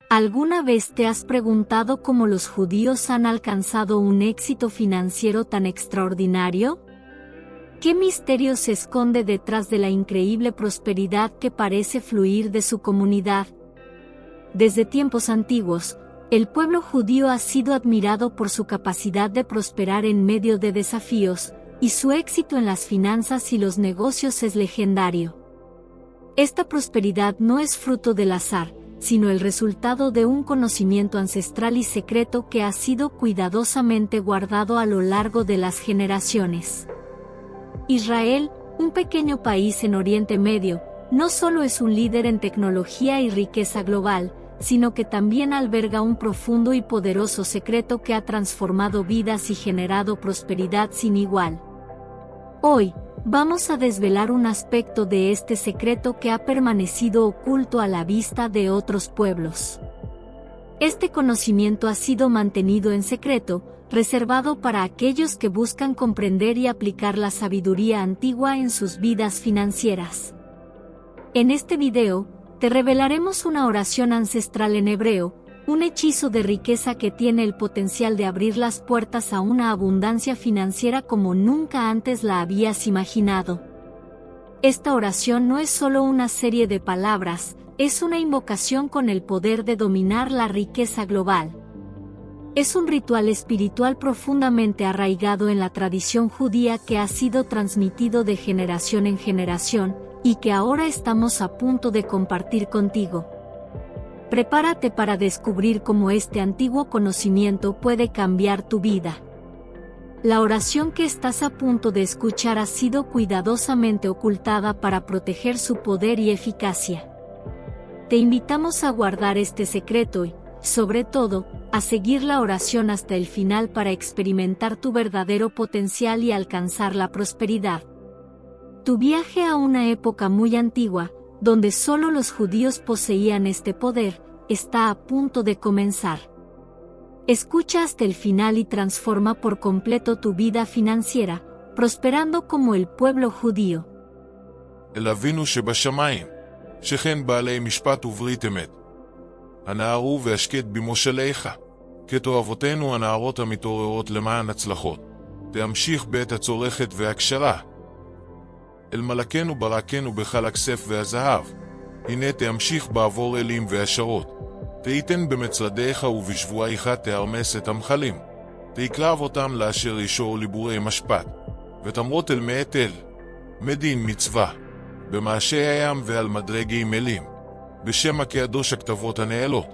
¿Alguna vez te has preguntado cómo los judíos han alcanzado un éxito financiero tan extraordinario? ¿Qué misterio se esconde detrás de la increíble prosperidad que parece fluir de su comunidad? Desde tiempos antiguos, el pueblo judío ha sido admirado por su capacidad de prosperar en medio de desafíos, y su éxito en las finanzas y los negocios es legendario. Esta prosperidad no es fruto del azar, sino el resultado de un conocimiento ancestral y secreto que ha sido cuidadosamente guardado a lo largo de las generaciones. Israel, un pequeño país en Oriente Medio, no solo es un líder en tecnología y riqueza global, sino que también alberga un profundo y poderoso secreto que ha transformado vidas y generado prosperidad sin igual. Hoy, vamos a desvelar un aspecto de este secreto que ha permanecido oculto a la vista de otros pueblos. Este conocimiento ha sido mantenido en secreto, reservado para aquellos que buscan comprender y aplicar la sabiduría antigua en sus vidas financieras. En este video, te revelaremos una oración ancestral en hebreo, un hechizo de riqueza que tiene el potencial de abrir las puertas a una abundancia financiera como nunca antes la habías imaginado. Esta oración no es solo una serie de palabras, es una invocación con el poder de dominar la riqueza global. Es un ritual espiritual profundamente arraigado en la tradición judía que ha sido transmitido de generación en generación, y que ahora estamos a punto de compartir contigo. Prepárate para descubrir cómo este antiguo conocimiento puede cambiar tu vida. La oración que estás a punto de escuchar ha sido cuidadosamente ocultada para proteger su poder y eficacia. Te invitamos a guardar este secreto y, sobre todo, a seguir la oración hasta el final para experimentar tu verdadero potencial y alcanzar la prosperidad. Tu viaje a una época muy antigua, donde solo los judíos poseían este poder, está a punto de comenzar. Escucha hasta el final y transforma por completo tu vida financiera, prosperando como el pueblo judío. אל אבינו שבשמיים, שכן בעלי משפט וברית אמת. הנערו והשקט במושליך, כתועבותינו הנערות המתעוררות למען הצלחות. תמשיך בעת הצורכת והקשרה. אל מלכנו ברקנו בחל הכסף והזהב, הנה תמשיך בעבור אלים והשרות. תיתן במצרדיך ובשבועיך תארמס את המחלים. תקרב אותם לאשר ישור ליבורי משפט. ותמרות אל מאת אל, מדין מצווה. במעשי הים ועל מדרגי מלים. בשם הקדוש הכתבות הנעלות.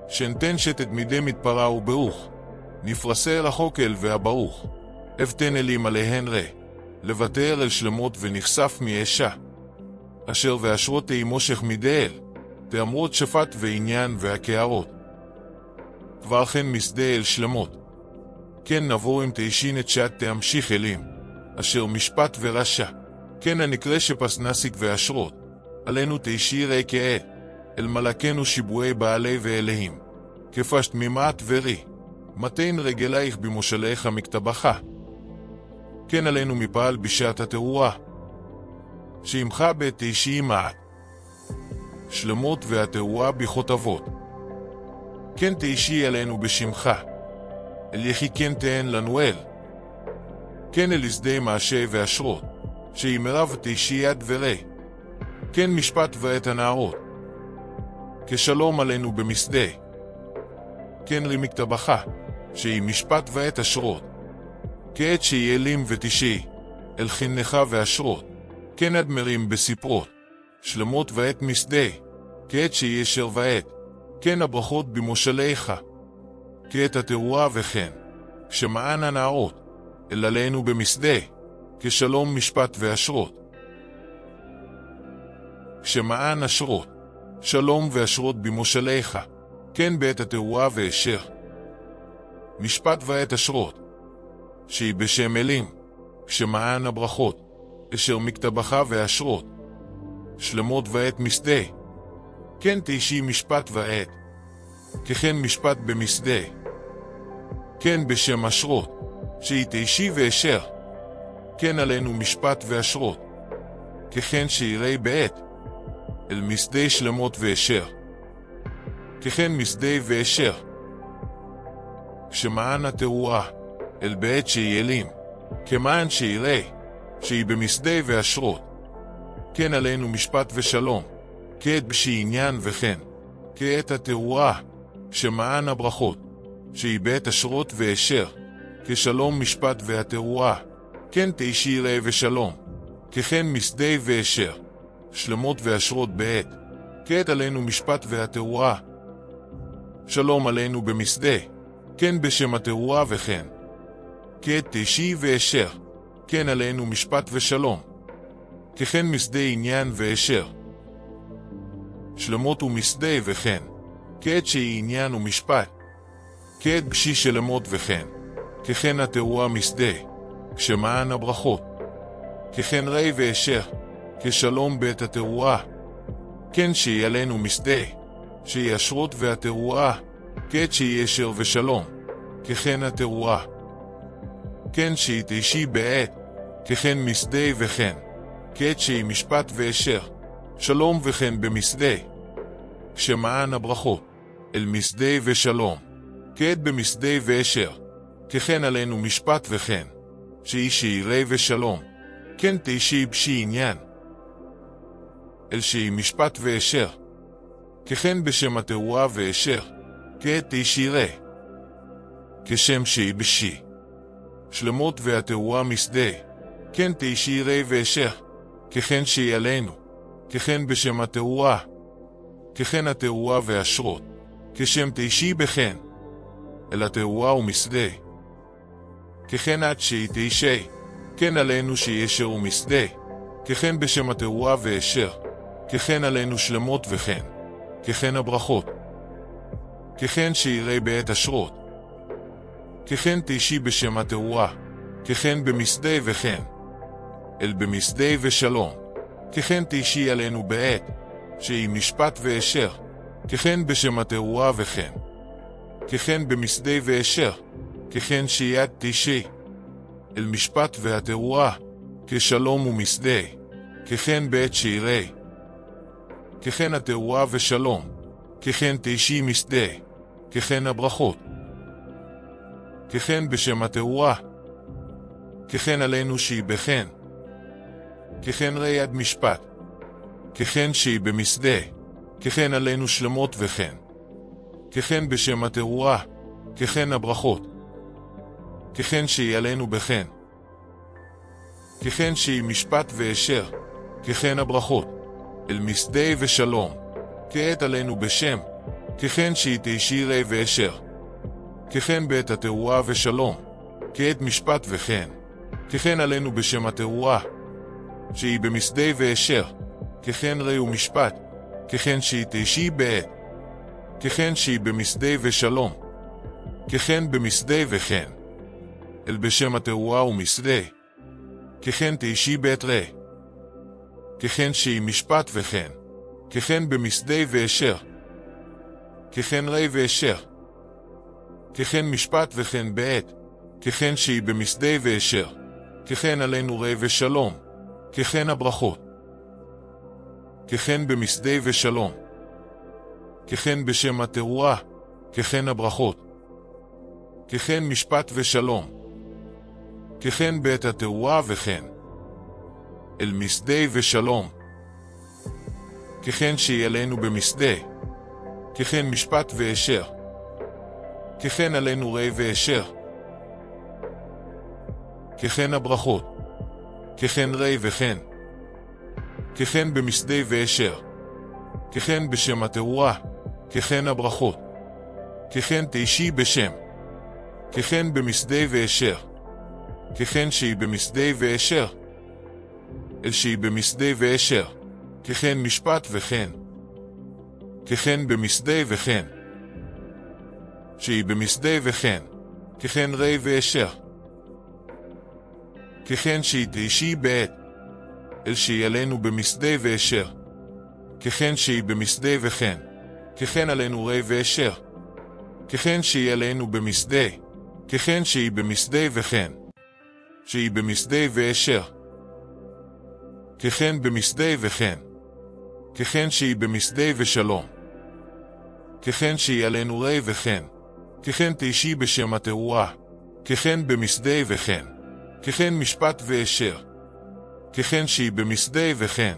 שנתן שתת מדי מתפרה וברוך. נפרסה אל החוקל והברוך. אבטן אלים עליהן רא. לוותר אל שלמות ונחשף מאשה. אשר ואשרות תימושך מדי אל. תאמרות שפט ועניין והקערות. כבר כן משדה אל שלמות. כן נבוא אם תאשין את שעת תאמשיך אלים. אשר משפט ורשע. כן הנקרא שפסנסיק ואשרות. עלינו תאשי ראי כעת. אל מלכנו שיבואי בעלי ואלהים. כפשת ממעט ורי. מתן רגלייך במושליך מכתבך. כן עלינו מפעל בשעת התאורה. שעמך בתאשי מעט. שלמות והתאורה בכותבות. כן תאשי עלינו בשמך. אל יחי כן תהן לנו אל. כן אל ישדה מעשה ואשרות. שימרה ותאשי יד ורי. כן משפט ואת הנערות. כשלום עלינו במסדה. כן למכתבך. שהיא משפט ואת אשרות. כעת שיהיה לים ותשעי. אל חינך ואשרות. כן אדמרים בספרות. שלמות ואת מסדה. כעת שיהיה שר ועת. כן הברכות במושליך. כעת התאורה וכן. כשמען הנערות. אל עלינו במסדה. כשלום משפט ואשרות. כשמען אשרות. שלום ואשרות במושליך. כן בעת התאורה ואשר. משפט ועת אשרות. שהיא בשם אלים. כשמען הברכות. אשר מכתבך ואשרות. שלמות ועת מסדה. כן תאשי משפט ועת. ככן משפט במסדה. כן בשם אשרות. שהיא תאשי ואשר. כן עלינו משפט ואשרות. ככן שיראי בעת. אל מסדה שלמות ואשר. ככן משדה ואשר. כשמען התרועה, אל בעת שיעלים, כמען שיראה, שהיא במשדה ואשרות. כן עלינו משפט ושלום, כעת בשעניין וכן, כעת התרועה, כשמען הברכות, שהיא בעת אשרות ואשר, כשלום משפט והתרועה, כן תאישי יראה ושלום, ככן משדה ואשר, שלמות ואשרות בעת, כעת עלינו משפט והתרועה, שלום עלינו במשדה, כן בשם התרועה וכן, כעת תאישי ואשר, כן עלינו משפט ושלום, ככן משדה עניין ואשר, שלמות ומשדה וכן, כעת שהיא עניין ומשפט, כעת בשי שלמות וכן, ככן התרועה משדה, כשמען הברכות, ככן ראי ואשר, כשלום בית התרועה, כן שהיא עלינו משדה, שהיא אשרות והתרועה, כעת שהיא אשר ושלום, ככן התרועה, כן שהיא תאישי בעת, ככן משדה וכן, כעת שהיא משפט ואשר, שלום וכן במשדה, כשמען הברכות, אל משדה ושלום, כעת במשדה ואשר, ככן עלינו משפט וכן, שהיא שיראה ושלום, כן תאישי בשי עניין, אל שהיא משפט ואשר, ככן בשם התרועה ואשר, כעת תאישי יראה, כשם שהיא בשי, שלמות והתרועה משדה, כן תאישי יראה ואשר, ככן שהיא עלינו, ככן בשם התרועה, ככן התרועה ואשרות, כשם תאישי בכן, אל התרועה ומשדה, ככן עד שהיא תאישי, כן עלינו שהיא אשר ומשדה, ככן בשם התרועה ואשר, ככן עלינו שלמות וכן, ככן הברכות, ככן שיראה בעת אשרות, ככן תאישי בשם התרועה, ככן במשדה וכן, אל במשדה ושלום, ככן תאישי עלינו בעת, שהיא משפט ואשר, ככן בשם התרועה וכן, ככן במשדה ואשר, ככן שיד תאישי, אל משפט והתרועה, כשלום ומשדה, ככן בעת שיראה, ככן התרועה ושלום, ככן תאישי משדה, ככן הברכות, ככן בשם התרועה, ככן עלינו שהיא בכן, ככן ראי עד משפט, ככן שהיא במשדה, ככן עלינו שלמות וכן, ככן בשם התרועה, ככן הברכות, ככן שהיא עלינו בכן, ככן שהיא משפט ואשר, ככן הברכות, אל משדה ושלום, כעת עלינו בשם, ככן שהיא תאישי יראה ואשר, ככן בעת התרועה ושלום, כעת משפט וכן, ככן עלינו בשם התרועה, שהיא במשדה ואשר, ככן ראי ומשפט, ככן שהיא תאישי בעת, ככן שהיא במשדה ושלום, ככן במשדה וכן, אל בשם התרועה ומשדה, ככן תאישי בעת ראה, ככן שהיא משפט וכן, ככן במשדה ואשר, ככן ראי ואשר, ככן משפט וכן בעת, ככן שהיא במשדה ואשר, ככן עלינו ראי ושלום, ככן הברכות, ככן במשדה ושלום, ככן בשם התרועה, ככן הברכות, ככן משפט ושלום, ככן בעת התרועה וכן, אל משדה ושלום, ככן שהיא עלינו במשדה, ככן משפט ואשר, ככן עלינו ראי ואשר, ככן הברכות, ככן ראי וכן, ככן במשדה ואשר, ככן בשם התרועה, ככן הברכות, ככן תאישי בשם, ככן במשדה ואשר, ככן שהיא במשדה ואשר, אל שהיא במשדה ואשר, ככן משפט וכן, ככן במשדה וכן, שהיא במשדה וכן, ככן ראי ואשר, ככן שהיא תאישי בעת, אל שהיא עלינו במשדה ואשר, ככן שהיא במשדה וכן, ככן עלינו ראי ואשר, ככן שהיא עלינו במשדה, ככן שהיא במשדה וכן, שהיא במשדה ואשר, ככן במשדה וכן, ככן שהיא במשדה ושלום, ככן שיהיה עלינו רי וכן, ככן תישי בשם התאורה, ככן במסדה וכן, ככן משפט ואשר, ככן שהיא במסדה וכן,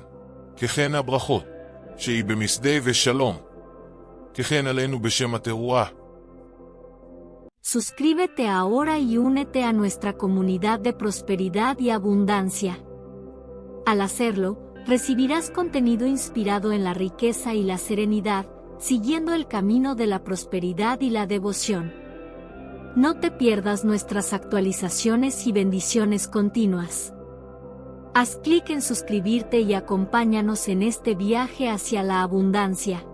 ככן הברכות, שהיא במסדה ושלום, ככן עלינו בשם התאורה. Suscríbete ahora y únete a nuestra comunidad de prosperidad y abundancia. Al hacerlo, recibirás contenido inspirado en la riqueza y la serenidad, siguiendo el camino de la prosperidad y la devoción. No te pierdas nuestras actualizaciones y bendiciones continuas. Haz clic en suscribirte y acompáñanos en este viaje hacia la abundancia.